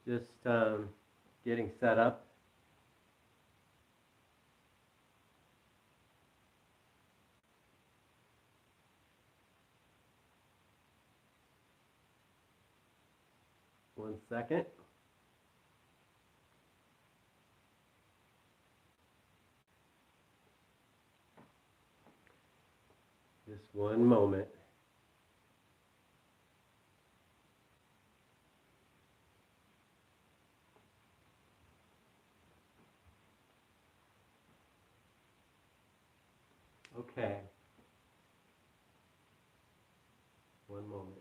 Just getting set up. One second. Just one moment. Okay. One moment.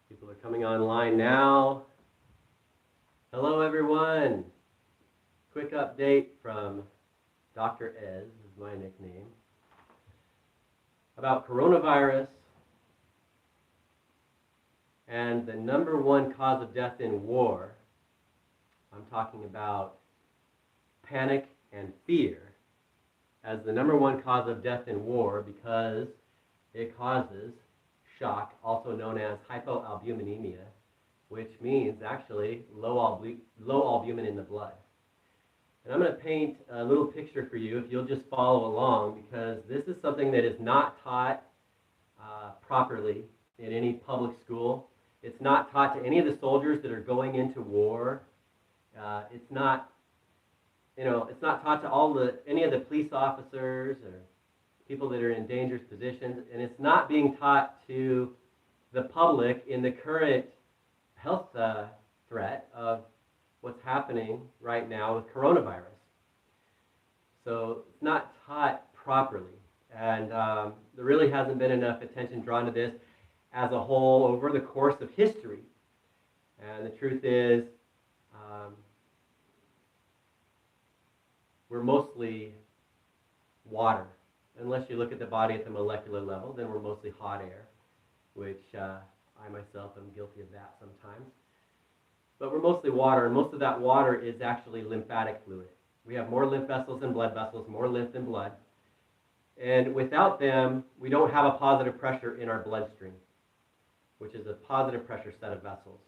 People are coming online now. Hello, everyone. Quick update from Dr. Ez, is my nickname, about coronavirus and the number one cause of death in war. I'm talking about panic and fear as the number one cause of death in war because it causes shock, also known as hypoalbuminemia, which means actually low albumin in the blood. And I'm going to paint a little picture for you if you'll just follow along, because this is something that is not taught properly in any public school. It's not taught to any of the soldiers that are going into war. It's not taught to any of the police officers or people that are in dangerous positions, and it's not being taught to the public in the current health threat of what's happening right now with coronavirus. So it's not taught properly, and there really hasn't been enough attention drawn to this as a whole over the course of history. And the truth is, we're mostly water. Unless you look at the body at the molecular level, then we're mostly hot air, which I myself am guilty of that sometimes. But we're mostly water, and most of that water is actually lymphatic fluid. We have more lymph vessels than blood vessels, more lymph than blood. And without them, we don't have a positive pressure in our bloodstream, which is a positive pressure set of vessels.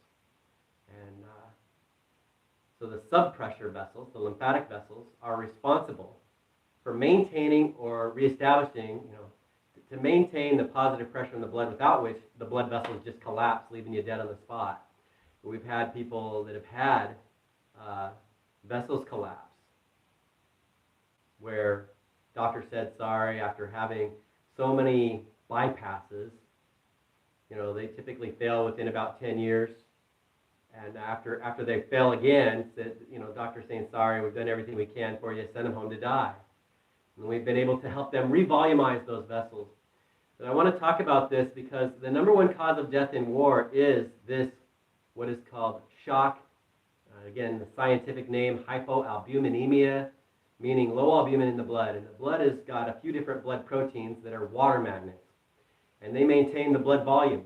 And so the subpressure vessels, the lymphatic vessels, are responsible for maintaining or reestablishing, to maintain the positive pressure in the blood, without which the blood vessels just collapse, leaving you dead on the spot. We've had people that have had vessels collapse, where doctor said sorry after having so many bypasses. They typically fail within about 10 years. And after they fail again, said, doctor's saying, sorry, we've done everything we can for you, send them home to die. And we've been able to help them revolumize those vessels. But I want to talk about this because the number one cause of death in war is this, what is called shock. Again, the scientific name, hypoalbuminemia, meaning low albumin in the blood. And the blood has got a few different blood proteins that are water magnets. And they maintain the blood volume.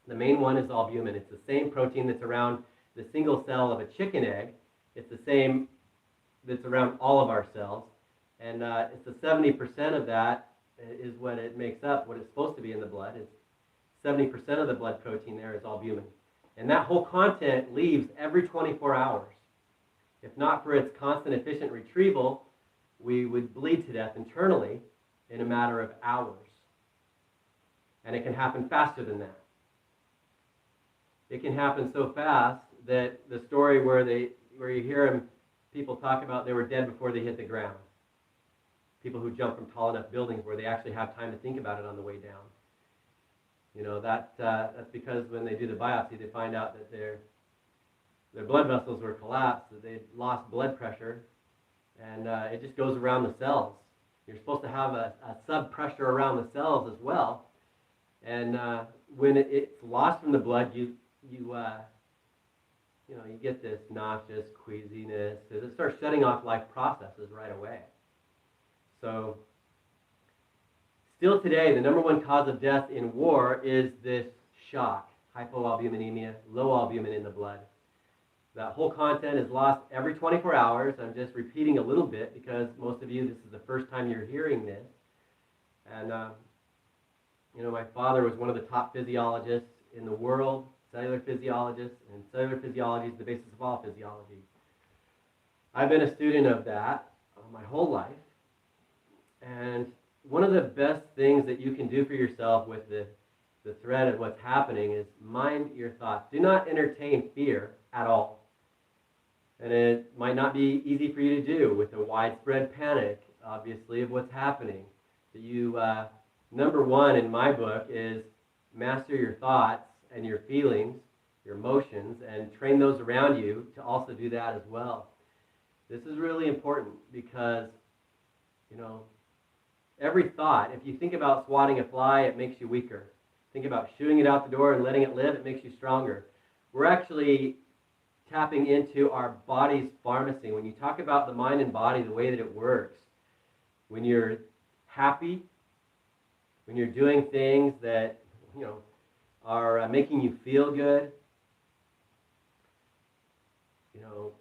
The main one is albumin. It's the same protein that's around the single cell of a chicken egg. It's the same that's around all of our cells. And it's the 70% of that is what it makes up, what it's supposed to be in the blood. It's 70% of the blood protein there is albumin. And that whole content leaves every 24 hours. If not for its constant efficient retrieval, we would bleed to death internally in a matter of hours. And it can happen faster than that. It can happen so fast that the story where you hear people talk about they were dead before they hit the ground. People who jump from tall enough buildings where they actually have time to think about it on the way down. That's because when they do the biopsy, they find out that their blood vessels were collapsed, that they'd lost blood pressure, and it just goes around the cells. You're supposed to have a sub-pressure around the cells as well, and when it's lost from the blood, you get this nauseous, queasiness. It starts shutting off life processes right away. So, still today, the number one cause of death in war is this shock, hypoalbuminemia, low albumin in the blood. That whole content is lost every 24 hours. I'm just repeating a little bit because most of you, this is the first time you're hearing this. And You know, my father was one of the top physiologists in the world, cellular physiologist, and cellular physiology is the basis of all physiology. I've been a student of that my whole life, and one of the best things that you can do for yourself with the threat of what's happening is mind your thoughts. Do not entertain fear at all. And it might not be easy for you to do with the widespread panic, obviously, of what's happening. That you, number one in my book is master your thoughts and your feelings, your emotions, and train those around you to also do that as well. This is really important because, you know, every thought, if you think about swatting a fly, it makes you weaker. Think about shooting it out the door and letting it live, it makes you stronger. We're actually tapping into our body's pharmacy. When you talk about the mind and body, the way that it works, when you're happy, when you're doing things that, you know, are making you feel good, you know,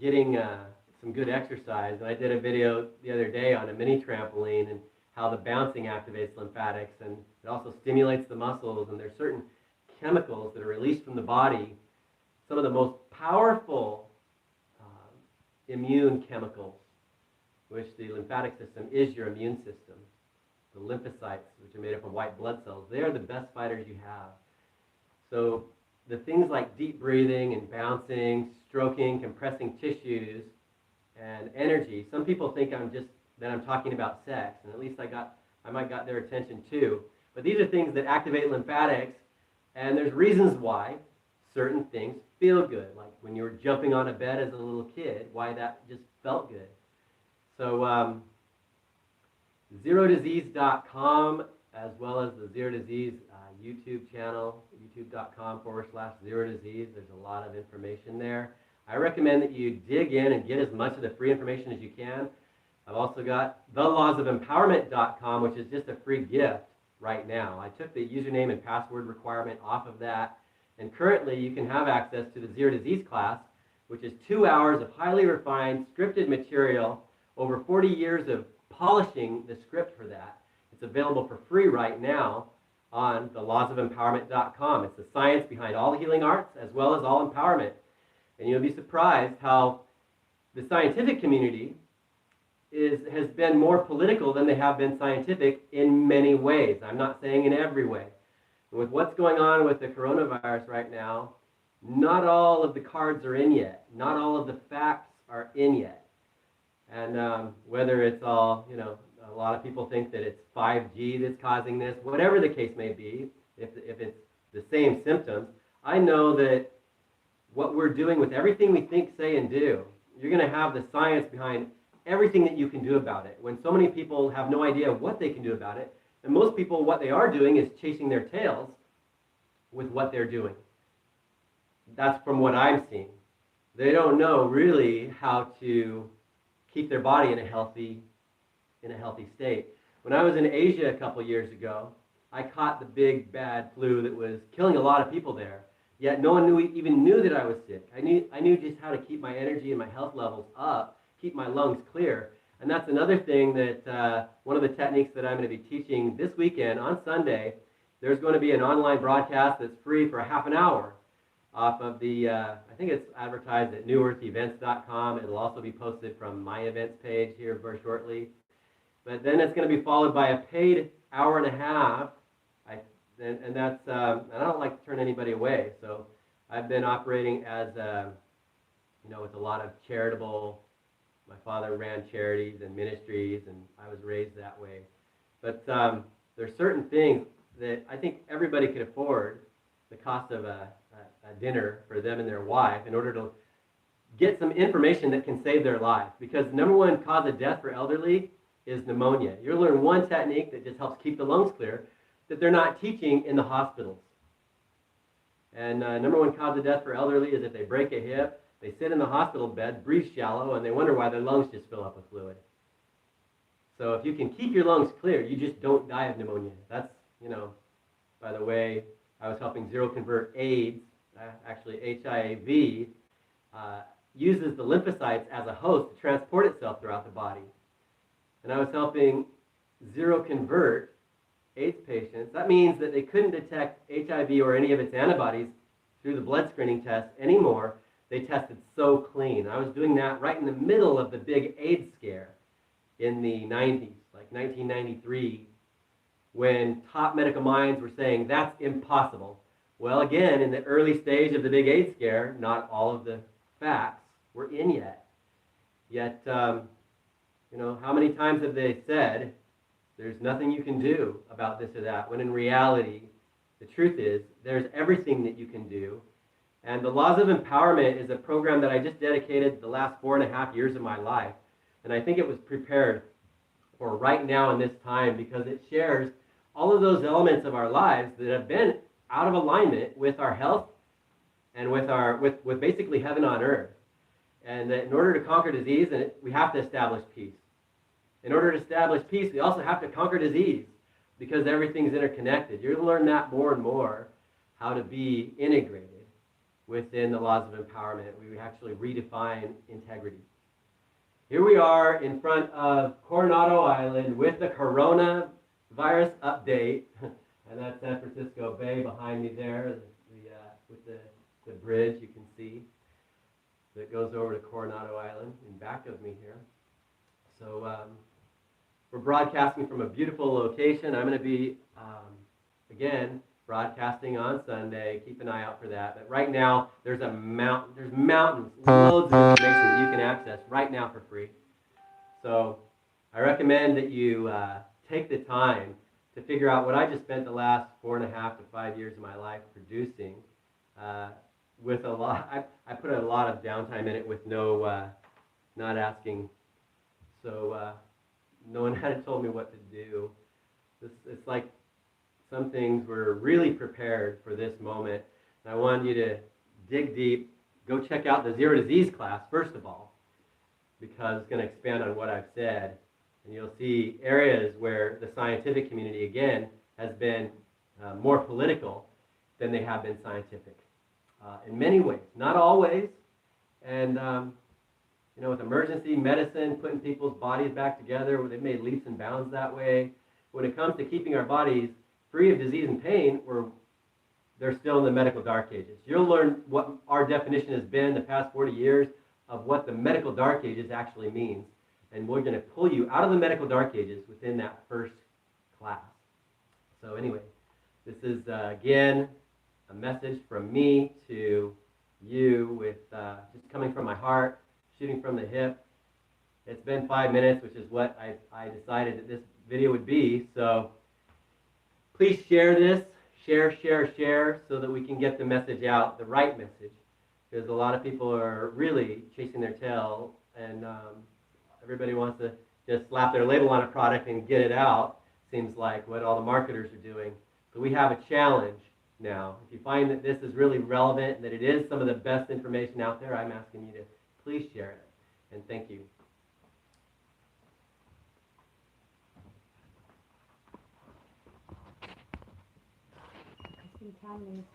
getting some good exercise. And I did a video the other day on a mini trampoline and how the bouncing activates lymphatics, and it also stimulates the muscles, and there's certain chemicals that are released from the body, some of the most powerful immune chemicals, which the lymphatic system is your immune system. The lymphocytes, which are made up of white blood cells, they are the best fighters you have. So the things like deep breathing and bouncing, stroking, compressing tissues, and energy, some people think that I'm talking about sex, and at least I might got their attention too. But these are things that activate lymphatics, and there's reasons why certain things feel good, like when you were jumping on a bed as a little kid, why that just felt good. So ZeroDisease.com, as well as the Zero Disease YouTube channel, youtube.com/ZeroDisease. There's a lot of information there. I recommend that you dig in and get as much of the free information as you can. I've also got thelawsofempowerment.com, which is just a free gift right now. I took the username and password requirement off of that, and currently you can have access to the Zero Disease class, which is 2 hours of highly refined, scripted material, over 40 years of polishing the script for that. It's available for free right now on thelawsofempowerment.com. It's the science behind all the healing arts as well as all empowerment. And you'll be surprised how the scientific community has been more political than they have been scientific in many ways. I'm not saying in every way. With what's going on with the coronavirus right now, not all of the cards are in yet. Not all of the facts are in yet. And whether it's all, you know, a lot of people think that it's 5G that's causing this, whatever the case may be, if it's the same symptoms, I know that what we're doing with everything we think, say, and do, you're going to have the science behind everything that you can do about it. When so many people have no idea what they can do about it, and most people, what they are doing is chasing their tails with what they're doing. That's from what I'm seeing. They don't know really how to keep their body in a healthy state. When I was in Asia a couple years ago, I caught the big bad flu that was killing a lot of people there. Yet no one even knew that I was sick. I knew just how to keep my energy and my health levels up, keep my lungs clear. And that's another thing that one of the techniques that I'm going to be teaching this weekend on Sunday. There's going to be an online broadcast that's free for a half an hour off of the, I think it's advertised at newearthevents.com. It'll also be posted from my events page here very shortly. But then it's going to be followed by a paid hour and a half. And that's, and I don't like to turn anybody away. So I've been operating as, with a lot of charitable, my father ran charities and ministries, and I was raised that way. But there's certain things that I think everybody could afford the cost of a dinner for them and their wife in order to get some information that can save their life. Because the number one cause of death for elderly is pneumonia. You'll learn one technique that just helps keep the lungs clear that they're not teaching in the hospitals. And number one cause of death for elderly is if they break a hip, they sit in the hospital bed, breathe shallow, and they wonder why their lungs just fill up with fluid. So if you can keep your lungs clear, you just don't die of pneumonia. That's, by the way, I was helping Zero Convert AIDS, actually HIV, uses the lymphocytes as a host to transport itself throughout the body. And I was helping Zero Convert AIDS patients, that means that they couldn't detect HIV or any of its antibodies through the blood screening test anymore. They tested so clean. I was doing that right in the middle of the big AIDS scare in the 90s, like 1993, when top medical minds were saying that's impossible. Well, again, in the early stage of the big AIDS scare, not all of the facts were in yet. Yet, how many times have they said, there's nothing you can do about this or that, when in reality, the truth is, there's everything that you can do. And the Laws of Empowerment is a program that I just dedicated the last 4.5 years of my life. And I think it was prepared for right now in this time because it shares all of those elements of our lives that have been out of alignment with our health and with basically heaven on earth. And that in order to conquer disease, we have to establish peace. In order to establish peace, we also have to conquer disease because everything's interconnected. You're going to learn that more and more, how to be integrated within the Laws of Empowerment. We actually redefine integrity. Here we are in front of Coronado Island with the coronavirus update, and that's San Francisco Bay behind me there, with the bridge you can see that goes over to Coronado Island in back of me here. So we're broadcasting from a beautiful location. I'm going to be, again, broadcasting on Sunday. Keep an eye out for that. But right now, there's mountains, loads of information that you can access right now for free. So I recommend that you take the time to figure out what I just spent the last 4.5 to 5 years of my life producing. With a lot, I put a lot of downtime in it with not asking. So no one had told me what to do. It's like some things were really prepared for this moment. And I wanted you to dig deep, go check out the Zero Disease class, first of all, because it's going to expand on what I've said. And you'll see areas where the scientific community, again, has been more political than they have been scientific. In many ways, not always. And, with emergency medicine, putting people's bodies back together, they've made leaps and bounds that way. When it comes to keeping our bodies free of disease and pain, they're still in the medical dark ages. You'll learn what our definition has been the past 40 years of what the medical dark ages actually means. And we're going to pull you out of the medical dark ages within that first class. So anyway, this is, again, a message from me to you with just coming from my heart, shooting from the hip. It's been 5 minutes, which is what I decided that this video would be. So please share this, share, so that we can get the message out, the right message. Because a lot of people are really chasing their tail, and everybody wants to just slap their label on a product and get it out. Seems like what all the marketers are doing. But we have a challenge now. If you find that this is really relevant and that it is some of the best information out there, I'm asking you to please share it. And thank you. It's been 10 minutes.